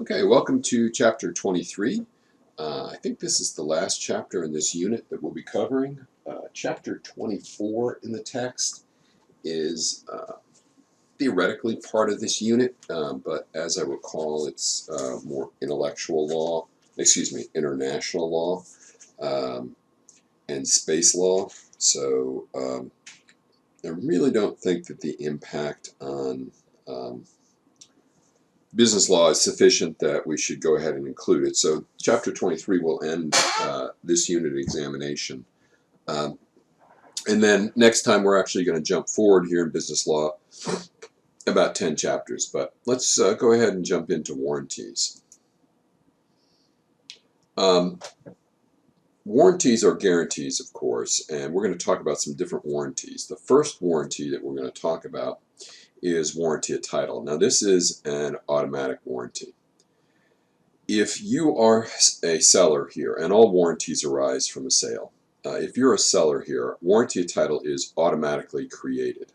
Okay, welcome to chapter 23. I think this is the last chapter in this unit that we'll be covering. Chapter 24 in the text is theoretically part of this unit, but as I recall, it's more international law, and space law. So I really don't think that the impact on business law is sufficient that we should go ahead and include it. So chapter 23 will end this unit examination. And then next time we're actually going to jump forward here in business law about 10 chapters. But let's go ahead and jump into warranties. Warranties are guarantees, of course, and we're going to talk about some different warranties. The first warranty that we're going to talk about is warranty of title. Now this is an automatic warranty. If you are a seller here, and all warranties arise from a sale, if you're a seller here, warranty of title is automatically created.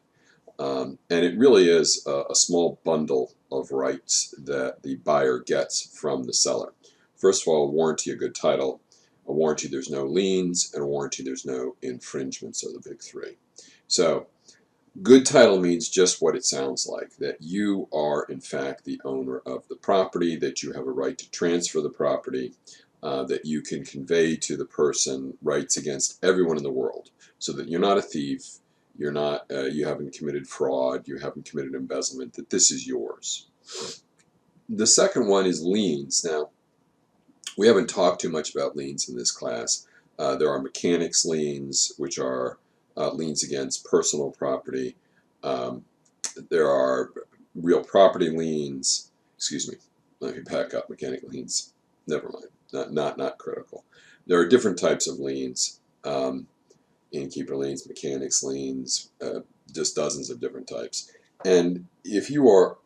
And it really is a small bundle of rights that the buyer gets from the seller. First of all, a warranty of good title, a warranty there's no liens, and a warranty there's no infringements are the big three. So good title means just what it sounds like, that you are in fact the owner of the property, that you have a right to transfer the property, that you can convey to the person rights against everyone in the world, so that you're not a thief, you're not, you haven't committed fraud, you haven't committed embezzlement, that this is yours. The second one is liens. Now, we haven't talked too much about liens in this class. There are mechanics liens, which are liens against personal property. There are real property liens. Excuse me. Let me back up. Mechanic liens. Never mind. Not critical. There are different types of liens. Innkeeper liens, mechanics liens, just dozens of different types. And if you are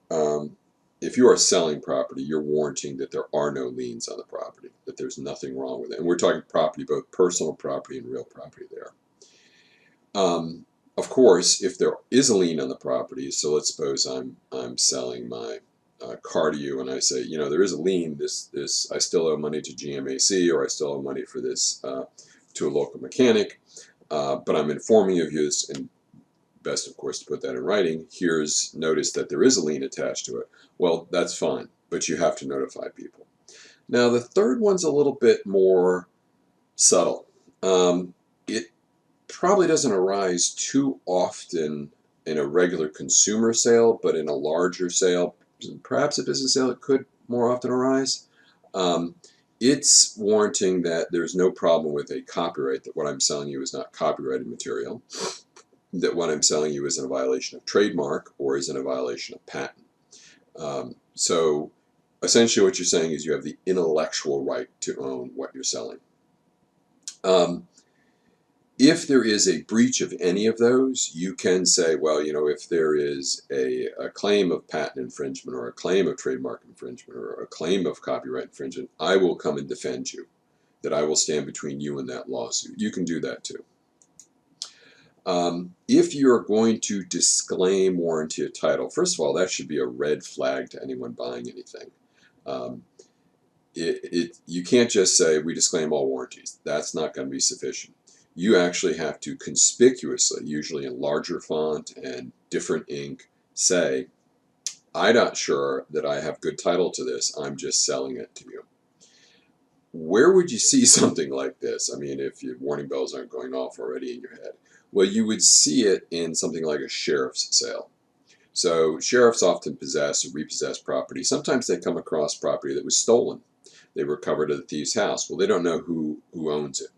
selling property, you're warranting that there are no liens on the property, that there's nothing wrong with it. And we're talking property, both personal property and real property there. Of course, if there is a lien on the property, so let's suppose I'm selling my car to you, and I say, you know, there is a lien. This I still owe money to GMAC, or I still owe money for this to a local mechanic, but I'm informing you of this, and best, of course, to put that in writing. Here's notice that there is a lien attached to it. Well, that's fine, but you have to notify people. Now, the third one's a little bit more subtle. It probably doesn't arise too often in a regular consumer sale, but in a larger sale, perhaps a business sale, it could more often arise. It's warranting that there's no problem with a copyright, that what I'm selling you is not copyrighted material, that what I'm selling you isn't a violation of trademark or isn't a violation of patent. So essentially what you're saying is you have the intellectual right to own what you're selling. If there is a breach of any of those, you can say, well, you know, if there is a claim of patent infringement or a claim of trademark infringement or a claim of copyright infringement, I will come and defend you, that I will stand between you and that lawsuit. You can do that too. If you're going to disclaim warranty of title, first of all, that should be a red flag to anyone buying anything. You can't just say, we disclaim all warranties. That's not going to be sufficient. You actually have to conspicuously, usually in larger font and different ink, say, I'm not sure that I have good title to this. I'm just selling it to you. Where would you see something like this? I mean, if your warning bells aren't going off already in your head. Well, you would see it in something like a sheriff's sale. So sheriffs often possess or repossess property. Sometimes they come across property that was stolen. They recovered at a thief's house. Well, they don't know who owns it,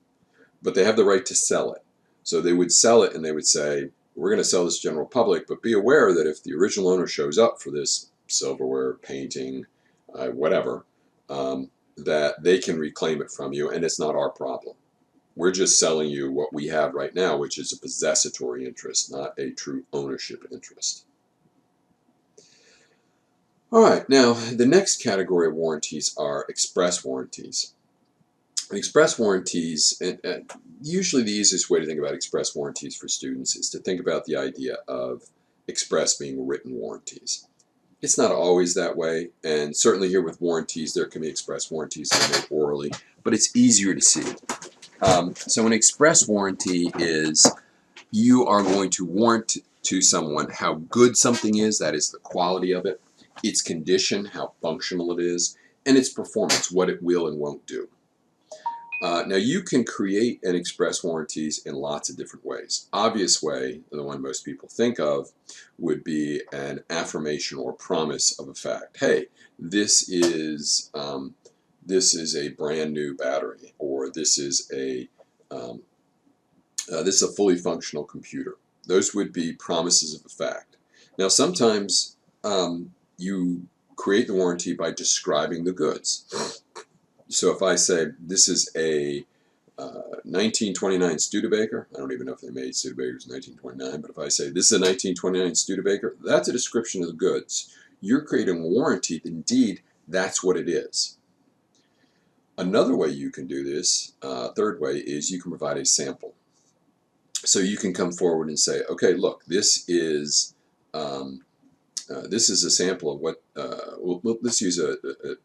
but they have the right to sell it. So they would sell it and they would say, we're going to sell this to the general public, but be aware that if the original owner shows up for this silverware, painting, whatever, that they can reclaim it from you, and it's not our problem. We're just selling you what we have right now, which is a possessory interest, not a true ownership interest. All right, now the next category of warranties are express warranties. Express warranties, and usually the easiest way to think about express warranties for students is to think about the idea of express being written warranties. It's not always that way, and certainly here with warranties, there can be express warranties that are made orally, but it's easier to see. So an express warranty is you are going to warrant to someone how good something is, that is the quality of it, its condition, how functional it is, and its performance, what it will and won't do. Now you can create and express warranties in lots of different ways. Obvious way, the one most people think of, would be an affirmation or promise of a fact. Hey, this is a brand new battery, or this is a fully functional computer. Those would be promises of a fact. Now penalties. You create the warranty by describing the goods. So if I say this is a 1929 Studebaker, I don't even know if they made Studebakers in 1929, but if I say this is a 1929 Studebaker, that's a description of the goods. You're creating a warranty that indeed that's what it is. Another way you can do this, third way, is you can provide a sample. So you can come forward and say, okay, look, this is a sample of what, let's use a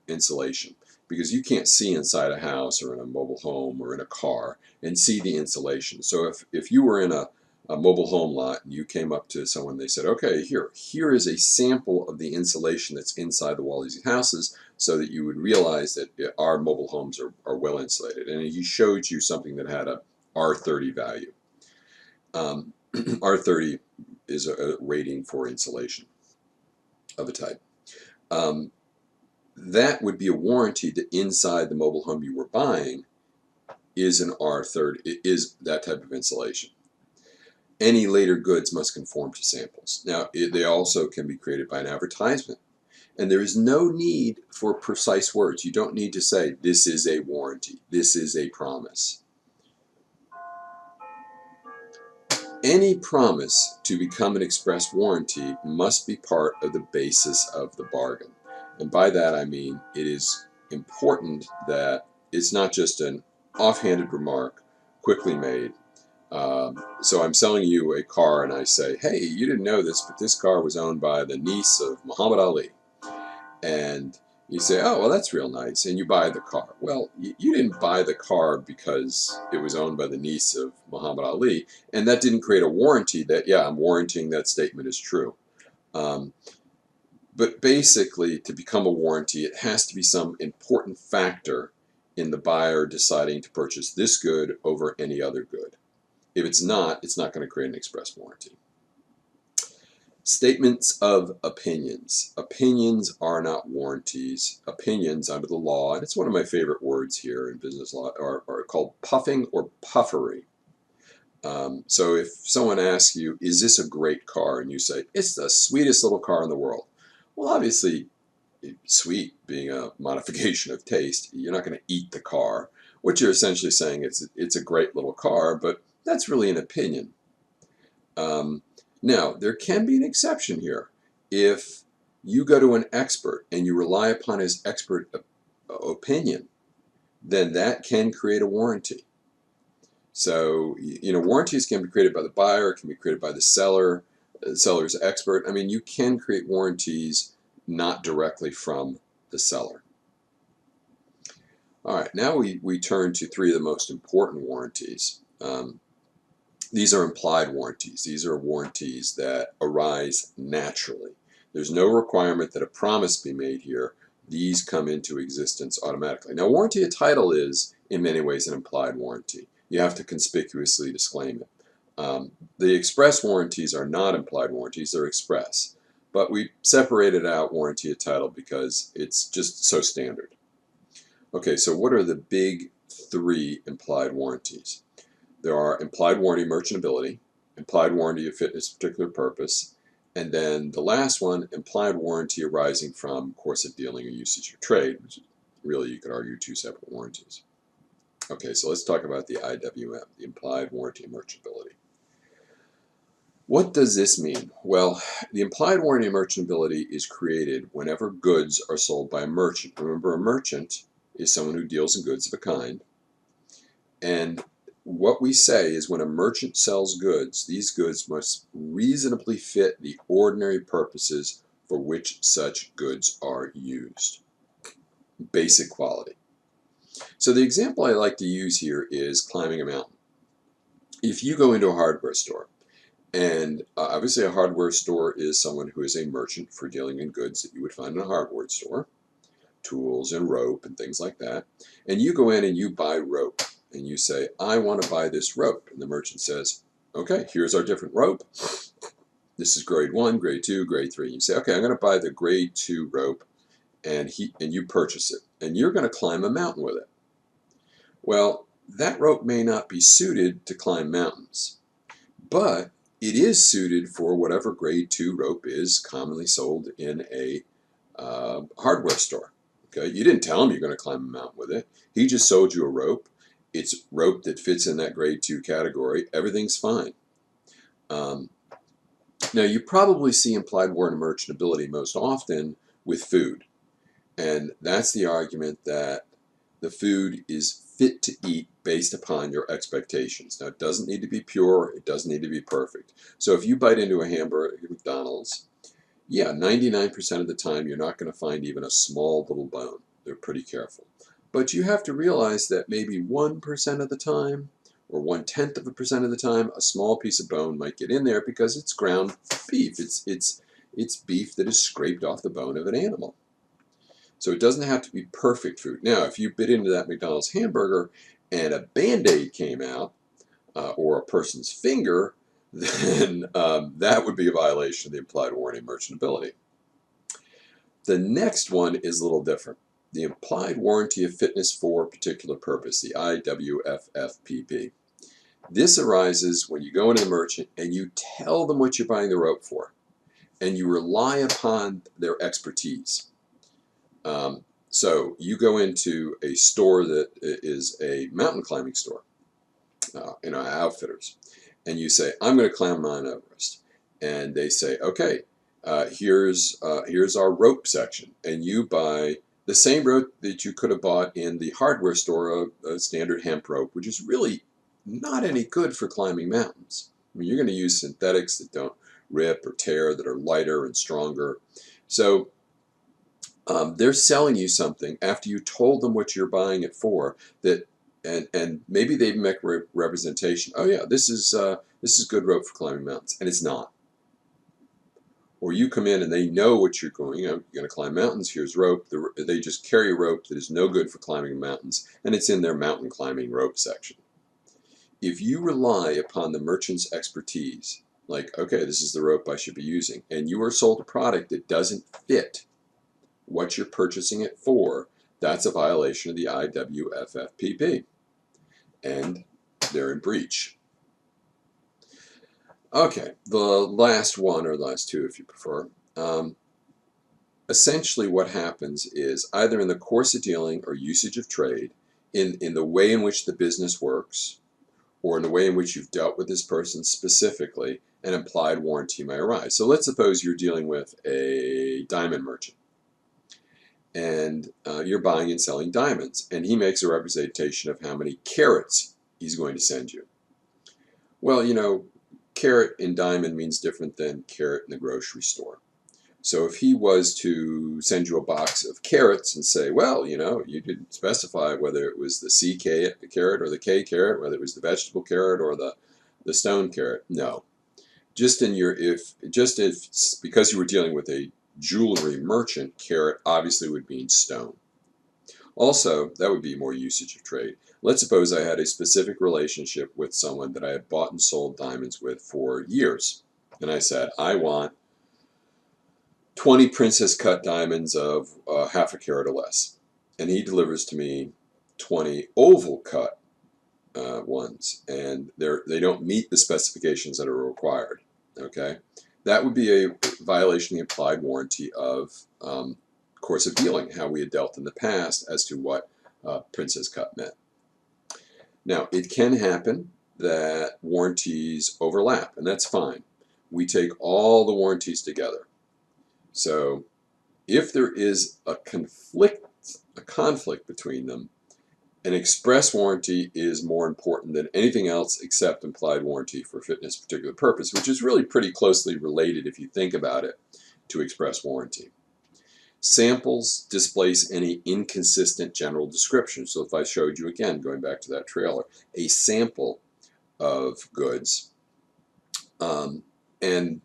insulation, because you can't see inside a house or in a mobile home or in a car and see the insulation. So if you were in a mobile home lot and you came up to someone, they said, okay, here is a sample of the insulation that's inside the wall of these houses, so that you would realize that our mobile homes are well insulated. And he showed you something that had a R30 value. R30 is a rating for insulation of a type. That would be a warranty that inside the mobile home you were buying is an R30, is that type of insulation. Any later goods must conform to samples. Now, they also can be created by an advertisement. And there is no need for precise words. You don't need to say, this is a warranty, this is a promise. Any promise to become an express warranty must be part of the basis of the bargain. And by that I mean it is important that it's not just an offhanded remark, quickly made. So I'm selling you a car and I say, hey, you didn't know this, but this car was owned by the niece of Muhammad Ali. And you say, oh, well, that's real nice, and you buy the car. Well, you didn't buy the car because it was owned by the niece of Muhammad Ali, and that didn't create a warranty that, yeah, I'm warranting that statement is true. But basically, to become a warranty, it has to be some important factor in the buyer deciding to purchase this good over any other good. If it's not going to create an express warranty. Statements of opinions. Opinions are not warranties. Opinions under the law, and it's one of my favorite words here in business law, are called puffing or puffery. So if someone asks you, is this a great car? And you say, it's the sweetest little car in the world. Well, obviously, sweet being a modification of taste, you're not going to eat the car. What you're essentially saying is it's a great little car, but that's really an opinion. Now, there can be an exception here. If you go to an expert and you rely upon his expert opinion, then that can create a warranty. So, warranties can be created by the buyer, can be created by the seller, the seller's expert. I mean, you can create warranties not directly from the seller. All right, now we turn to three of the most important warranties. These are implied warranties. These are warranties that arise naturally. There's no requirement that a promise be made here. These come into existence automatically. Now, warranty of title is, in many ways, an implied warranty. You have to conspicuously disclaim it. The express warranties are not implied warranties. They're express. But we separated out warranty of title because it's just so standard. Okay, so what are the big three implied warranties? There are implied warranty merchantability, implied warranty of fitness for particular purpose, and then the last one, implied warranty arising from course of dealing or usage or trade, which really you could argue two separate warranties. Okay, so let's talk about the IWM, the implied warranty of merchantability. What does this mean? Well, the implied warranty of merchantability is created whenever goods are sold by a merchant. Remember, a merchant is someone who deals in goods of a kind, and what we say is when a merchant sells goods, these goods must reasonably fit the ordinary purposes for which such goods are used. Basic quality. So the example I like to use here is climbing a mountain. If you go into a hardware store, and obviously a hardware store is someone who is a merchant for dealing in goods that you would find in a hardware store, tools and rope and things like that, and you go in and you buy rope, and you say, I want to buy this rope, and the merchant says, okay, here's our different rope. This is grade 1, grade 2, grade 3. You say, okay, I'm going to buy the grade 2 rope, and you purchase it, and you're going to climb a mountain with it. Well, that rope may not be suited to climb mountains, but it is suited for whatever grade 2 rope is commonly sold in a hardware store. Okay, you didn't tell him you're going to climb a mountain with it. He just sold you a rope. It's rope that fits in that grade 2 category. Everything's fine. Now, you probably see implied warranty merchantability most often with food. And that's the argument that the food is fit to eat based upon your expectations. Now, it doesn't need to be pure. It doesn't need to be perfect. So if you bite into a hamburger at McDonald's, yeah, 99% of the time you're not going to find even a small little bone. They're pretty careful. But you have to realize that maybe 1% of the time, or 0.1% of the time, a small piece of bone might get in there because it's ground beef. It's beef that is scraped off the bone of an animal. So it doesn't have to be perfect food. Now, if you bit into that McDonald's hamburger and a Band-Aid came out, or a person's finger, then that would be a violation of the implied warranty merchantability. The next one is a little different. The implied warranty of fitness for a particular purpose, the IWFFPP. This arises when you go into the merchant and you tell them what you're buying the rope for, and you rely upon their expertise. So you go into a store that is a mountain climbing store, outfitters, and you say, I'm going to climb Mount Everest. And they say, okay, here's our rope section. And you buy the same rope that you could have bought in the hardware store, a standard hemp rope, which is really not any good for climbing mountains. I mean, you're going to use synthetics that don't rip or tear, that are lighter and stronger. So they're selling you something after you told them what you're buying it for, that and maybe they make representation. Oh yeah, this is good rope for climbing mountains, and it's not. Or you come in and they know what you're going. You're going to climb mountains. Here's rope. They just carry a rope that is no good for climbing mountains, and it's in their mountain climbing rope section. If you rely upon the merchant's expertise, like, okay, this is the rope I should be using, and you are sold a product that doesn't fit what you're purchasing it for, that's a violation of the IWFFPP, and they're in breach. Okay, the last one, or last two if you prefer. Essentially what happens is, either in the course of dealing or usage of trade, in the way in which the business works, or in the way in which you've dealt with this person specifically, an implied warranty may arise. So let's suppose you're dealing with a diamond merchant, and you're buying and selling diamonds, and he makes a representation of how many carats he's going to send you. Well, you know, carat in diamond means different than carat in the grocery store. So if he was to send you a box of carats and say, well, you know, you didn't specify whether it was the C carat or the K carat, whether it was the vegetable carat or the stone carat, no. Just because you were dealing with a jewelry merchant, carat obviously would mean stone. Also, that would be more usage of trade. Let's suppose I had a specific relationship with someone that I had bought and sold diamonds with for years. And I said, I want 20 princess cut diamonds of half a carat or less. And he delivers to me 20 oval cut ones. And they don't meet the specifications that are required. Okay? That would be a violation of the implied warranty of course of dealing, how we had dealt in the past as to what princess cut meant. Now, it can happen that warranties overlap, and that's fine. We take all the warranties together. So if there is a conflict between them, an express warranty is more important than anything else except implied warranty for fitness particular purpose, which is really pretty closely related, if you think about it, to express warranty. Samples displace any inconsistent general description. So if I showed you again, going back to that trailer, a sample of goods, and then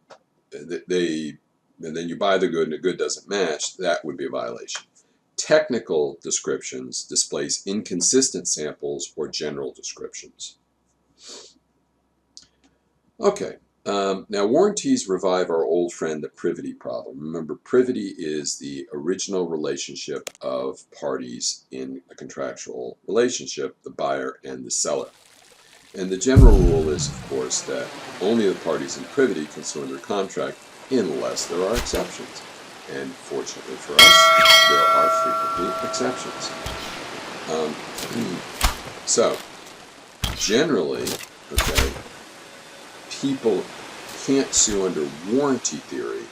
you buy the good and the good doesn't match, that would be a violation. Technical descriptions displace inconsistent samples or general descriptions. Okay, now warranties revive our old friend, the privity problem. Remember, privity is the original relationship of parties in a contractual relationship, the buyer and the seller. And the general rule is, of course, that only the parties in privity can sue under contract unless there are exceptions. And fortunately for us, there are frequently exceptions. So, generally, okay, people can't sue under warranty theory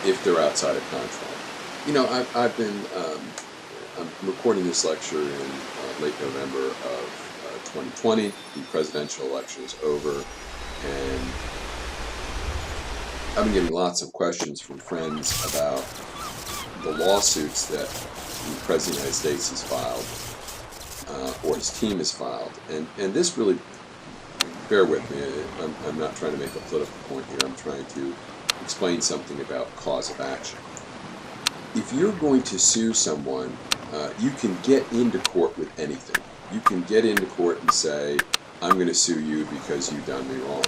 if they're outside of contract. You know, I'm recording this lecture in late November of 2020. The presidential election is over, and I've been getting lots of questions from friends about the lawsuits that the President of the United States has filed, or his team has filed. And this really, bear with me, I'm not trying to make a political point here, I'm trying to explain something about cause of action. If you're going to sue someone, you can get into court with anything. You can get into court and say, I'm going to sue you because you've done me wrong.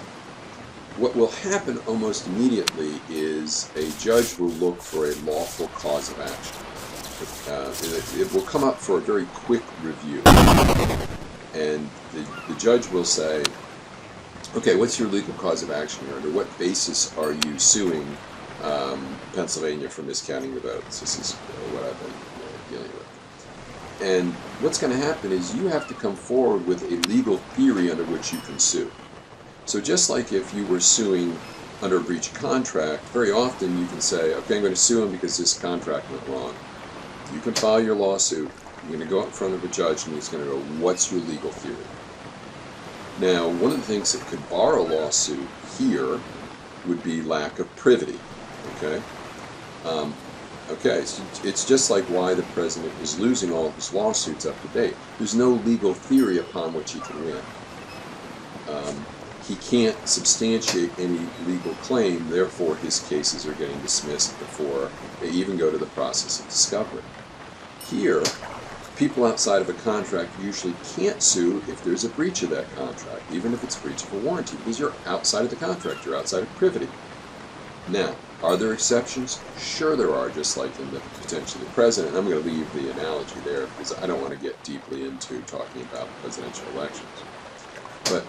What will happen almost immediately is a judge will look for a lawful cause of action. It will come up for a very quick review. And the judge will say, okay, what's your legal cause of action here? Under what basis are you suing Pennsylvania for miscounting the votes? This is what I've been dealing with. And what's going to happen is you have to come forward with a legal theory under which you can sue. So just like if you were suing under a breach of contract, very often you can say, okay, I'm going to sue him because this contract went wrong. You can file your lawsuit, you're going to go in front of a judge and he's going to go, what's your legal theory? Now, one of the things that could bar a lawsuit here would be lack of privity, okay? So it's just like why the president is losing all of his lawsuits up to date. There's no legal theory upon which he can win. He can't substantiate any legal claim, therefore his cases are getting dismissed before they even go to the process of discovery. Here, people outside of a contract usually can't sue if there's a breach of that contract, even if it's a breach of a warranty, because you're outside of the contract, you're outside of privity. Now, are there exceptions? Sure there are, just like in the potentially the president. I'm going to leave the analogy there because I don't want to get deeply into talking about presidential elections. But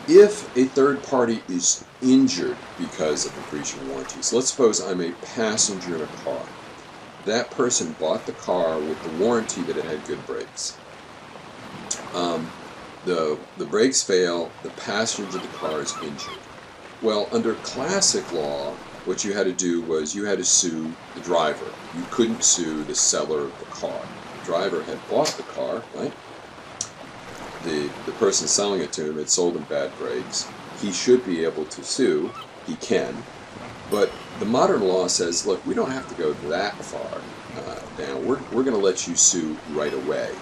if a third party is injured because of a breach of warranty, so let's suppose I'm a passenger in a car. That person bought the car with the warranty that it had good brakes. The brakes fail, the passenger of the car is injured. Well, under classic law, what you had to do was you had to sue the driver. You couldn't sue the seller of the car. The driver had bought the car, right? The person selling it to him had sold him bad brakes. He should be able to sue. He can. But the modern law says, look, we don't have to go that far down. We're going to let you sue right away.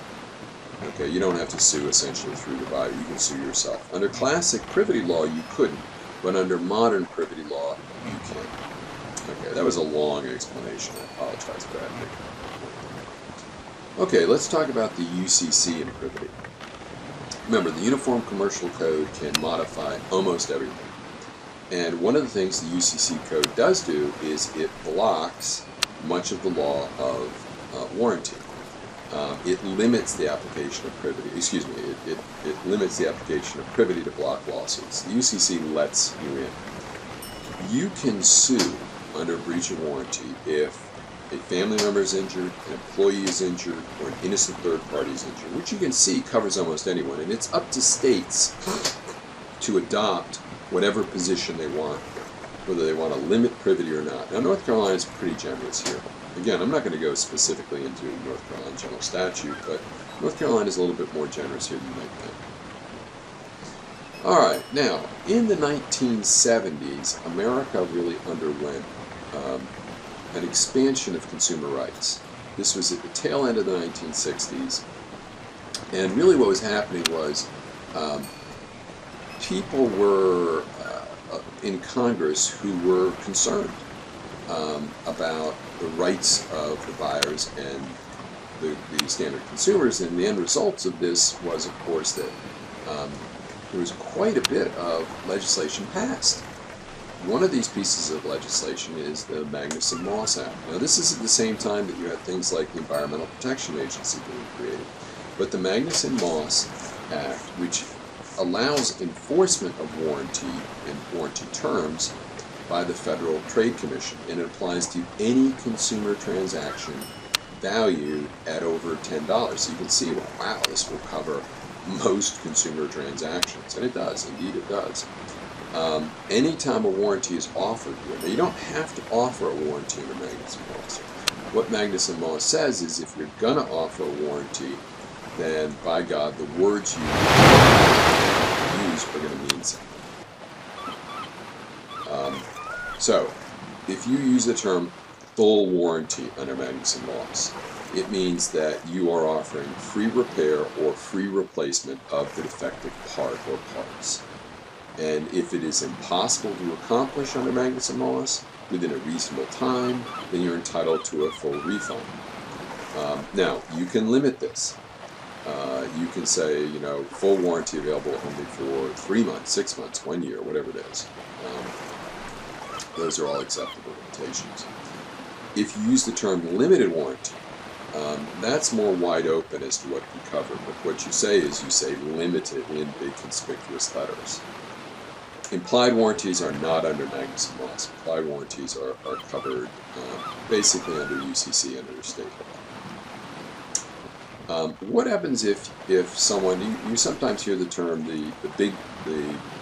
Okay, you don't have to sue essentially through the buyer. You can sue yourself. Under classic privity law, you couldn't. But under modern privity law, you can. Okay, that was a long explanation. I apologize for that. Okay, let's talk about the UCC and privity. Remember, the Uniform Commercial Code can modify almost everything. And one of the things the UCC code does do is it blocks much of the law of warranty. It limits the application of privity. Excuse me, it limits the application of privity to block lawsuits. The UCC lets you in. You can sue under breach of warranty if a family member is injured, an employee is injured, or an innocent third party is injured, which you can see covers almost anyone. And it's up to states to adopt whatever position they want, whether they want to limit privity or not. Now, North Carolina is pretty generous here. Again, I'm not going to go specifically into North Carolina general statute, but North Carolina is a little bit more generous here than you might think. Alright, now, in the 1970s, America really underwent an expansion of consumer rights. This was at the tail end of the 1960s, and really what was happening was people were in Congress who were concerned about the rights of the buyers and the standard consumers, and the end results of this was, of course, that there was quite a bit of legislation passed. One of these pieces of legislation is the Magnuson-Moss Act. Now, this is at the same time that you had things like the Environmental Protection Agency being created. But the Magnuson-Moss Act, which allows enforcement of warranty and warranty terms by the Federal Trade Commission, and it applies to any consumer transaction valued at over $10. So you can see, well, wow, this will cover most consumer transactions, and it does, indeed it does. Anytime a warranty is offered here, now you don't have to offer a warranty under Magnuson-Moss. What Magnuson-Moss says is if you're going to offer a warranty, then by God, the words you use are going to mean something. So, if you use the term full warranty under Magnuson-Moss, it means that you are offering free repair or free replacement of the defective part or parts. And if it is impossible to accomplish under Magnuson-Moss within a reasonable time, then you're entitled to a full refund. Now, you can limit this. You can say, you know, full warranty available only for 3 months, 6 months, 1 year, whatever it is. Those are all acceptable limitations. If you use the term limited warranty, that's more wide open as to what you cover, but what you say is you say limited in big conspicuous letters. Implied warranties are not under Magnuson-Moss. Implied warranties are covered basically under UCC and under state law. What happens if someone, you sometimes hear the term the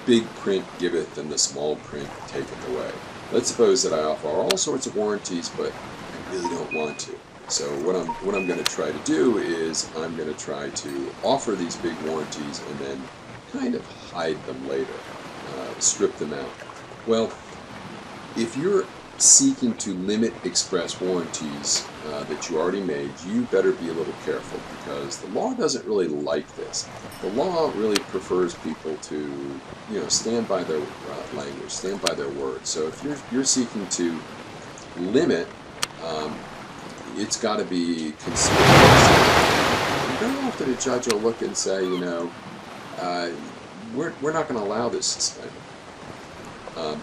big print giveth and the small print taketh away. Let's suppose that I offer all sorts of warranties, but I really don't want to. So what I'm going to try to do is I'm going to try to offer these big warranties and then kind of hide them later, strip them out. Well, if you're seeking to limit express warranties that you already made, you better be a little careful, because the law doesn't really like this. The law really prefers people to, you know, stand by their language, stand by their words. So if you're seeking to limit, it's got to be conspicuous. Very often a judge will look and say, you know, we're not going to allow this disclaimer.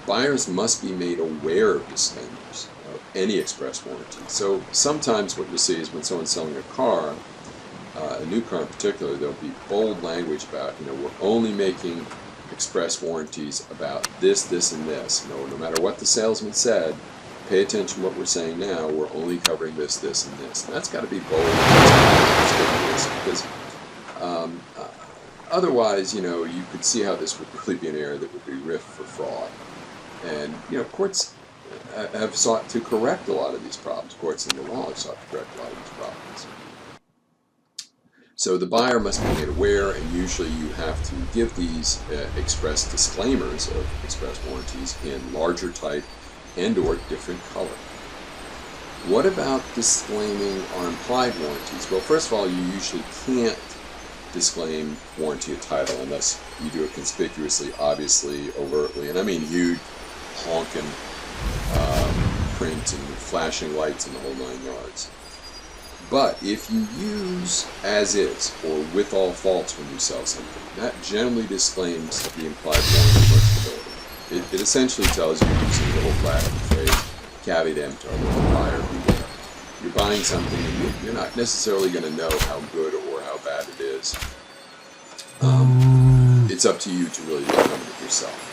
Buyers must be made aware of disclaimers of any express warranty. So sometimes what you'll see is when someone's selling a car, a new car in particular, there'll be bold language about, you know, we're only making express warranties about this, this, and this. You know, no matter what the salesman said, pay attention to what we're saying now, we're only covering this, this, and this. And that's got to be bold and conspicuous, because otherwise, you know, you could see how this would really be an area that would be rife for fraud. And, you know, courts have sought to correct a lot of these problems. Courts in the law have sought to correct a lot of these problems. So the buyer must be made aware, and usually you have to give these express disclaimers of express warranties in larger type and or different color. What about disclaiming or implied warranties? Well, first of all, you usually can't disclaim warranty of title unless you do it conspicuously, obviously, overtly, and I mean huge honking print and flashing lights and the whole 9 yards. But if you use as is or with all faults when you sell something, that generally disclaims the implied warranty merchantability. It essentially tells you, using the little Latin phrase, caveat emptor, buyer beware. You're buying something and you're not necessarily going to know how good or how bad it is. It's up to you to really determine it yourself.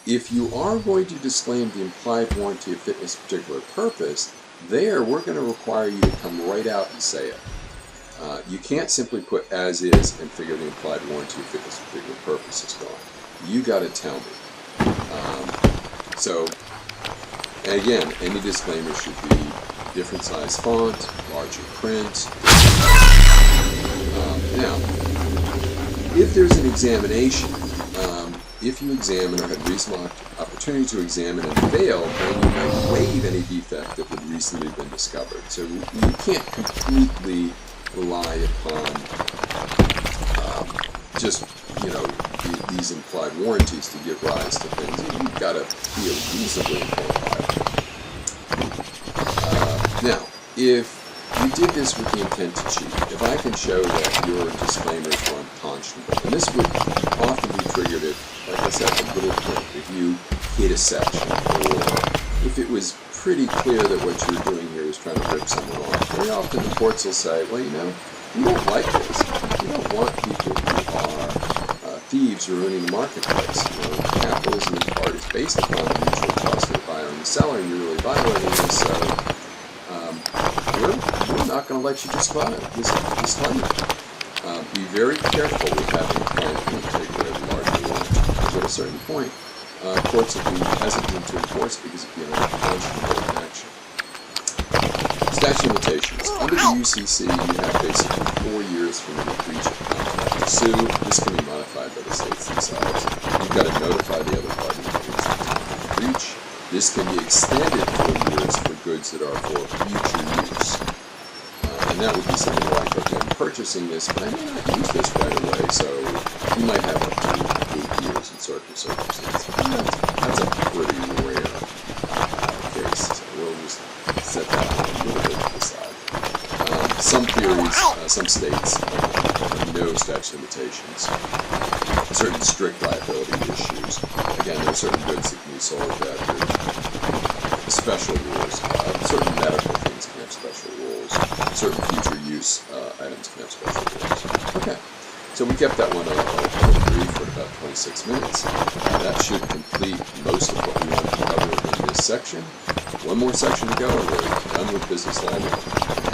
If you are going to disclaim the implied warranty of fitness for a particular purpose, there we're going to require you to come right out and say it. You can't simply put as is and figure the implied warranty of fitness for a particular purpose is gone. You got to tell me. So, again, any disclaimer should be different size font, larger print. Now, If there's an examination, if you examine or had reasonable opportunity to examine and fail, then you might waive any defect that would recently have been discovered. So you can't completely rely upon just, these implied warranties to give rise to things. You've got to be a reasonably informed buyer. Now, if you did this with the intent to cheat, if I can show that your disclaimers were unconscionable, and this would often be triggered if, like I said, a little hint, if you hit a section, or if it was pretty clear that what you're doing here is trying to rip someone off. Very often the courts will say, well, we don't like this. We don't want people who are thieves ruining the marketplace. Capitalism in part is based upon the mutual trust of the buyer and the seller, and you're really violating this, so we're not going to let you disclaim it. Be very careful with having a client take away the larger warranty, because at a certain point, courts will be hesitant to enforce it because of the unconscionable action. Statute of Limitations. Under the UCC, you have basically 4 years from the breach of contract to sue. This can be modified by the states themselves. You've got to notify the other party that it's the time of the breach. This can be extended 4 years for goods that are for future use. And that would be something like, okay, I'm purchasing this, but I may not use this right away, so you might have up to 8 years in certain circumstances. That's a pretty rare case, so we'll just set that a little bit to the side. Some theories, some states have no statute of limitations. Certain strict liability issues. Again, there are certain goods that can be sold that there's special rules. Certain medical things can have special rules. Certain future use items can have special rules. Okay, so we kept that one a little brief for about 26 minutes. That should complete most of what we wanted to cover in this section. One more section to go, and we're done with business liability.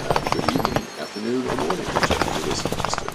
Have a good evening, afternoon, or morning, whichever you're listening to.